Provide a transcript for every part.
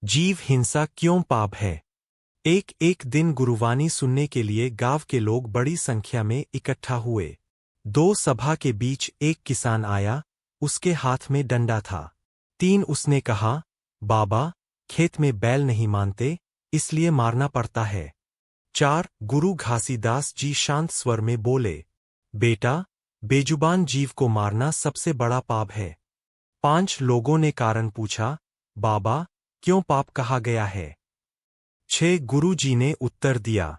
जीव हिंसा क्यों पाप है। एक एक दिन गुरुवाणी सुनने के लिए गांव के लोग बड़ी संख्या में इकट्ठा हुए। दो सभा के बीच एक किसान आया, उसके हाथ में डंडा था। 3 उसने कहा, बाबा, खेत में बैल नहीं मानते, इसलिए मारना पड़ता है। 4 गुरु घासीदास जी शांत स्वर में बोले, बेटा, बेजुबान जीव को मारना सबसे बड़ा पाप है। 5 लोगों ने कारण पूछा, बाबा, क्यों पाप कहा गया है। 6 गुरु जी ने उत्तर दिया,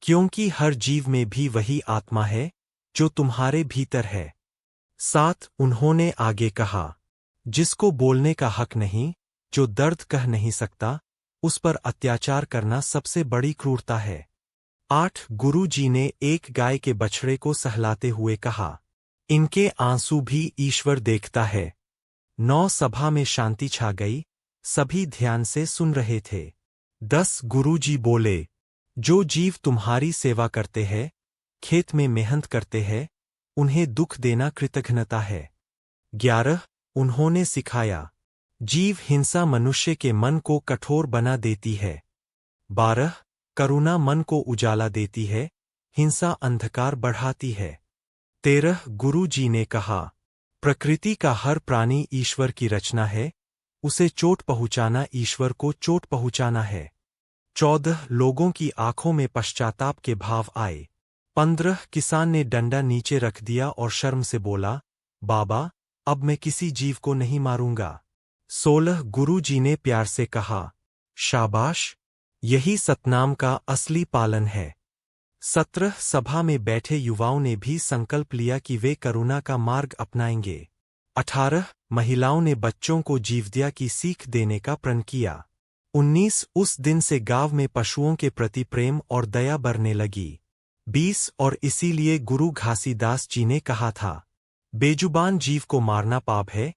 क्योंकि हर जीव में भी वही आत्मा है जो तुम्हारे भीतर है। 7 उन्होंने आगे कहा, जिसको बोलने का हक नहीं, जो दर्द कह नहीं सकता, उस पर अत्याचार करना सबसे बड़ी क्रूरता है। 8 गुरु जी ने एक गाय के बछड़े को सहलाते हुए कहा, इनके आंसू भी ईश्वर देखता है। 9 सभा में शांति छा गई, सभी ध्यान से सुन रहे थे। 10 गुरुजी बोले, जो जीव तुम्हारी सेवा करते हैं, खेत में मेहनत करते हैं, उन्हें दुख देना कृतघ्नता है। 11 उन्होंने सिखाया, जीव हिंसा मनुष्य के मन को कठोर बना देती है। 12 करुणा मन को उजाला देती है, हिंसा अंधकार बढ़ाती है। 13 गुरु जी ने कहा, प्रकृति का हर प्राणी ईश्वर की रचना है, उसे चोट पहुंचाना ईश्वर को चोट पहुंचाना है। 14 लोगों की आंखों में पश्चाताप के भाव आए। 15 किसान ने डंडा नीचे रख दिया और शर्म से बोला, बाबा, अब मैं किसी जीव को नहीं मारूंगा। 16 गुरु जी ने प्यार से कहा, शाबाश, यही सतनाम का असली पालन है। 17 सभा में बैठे युवाओं ने भी संकल्प लिया कि वे करुणा का मार्ग अपनाएंगे। 18 महिलाओं ने बच्चों को जीवदया की सीख देने का प्रण किया। 19 उस दिन से गांव में पशुओं के प्रति प्रेम और दया बढ़ने लगी। 20 और इसीलिए गुरु घासीदास जी ने कहा था, बेजुबान जीव को मारना पाप है,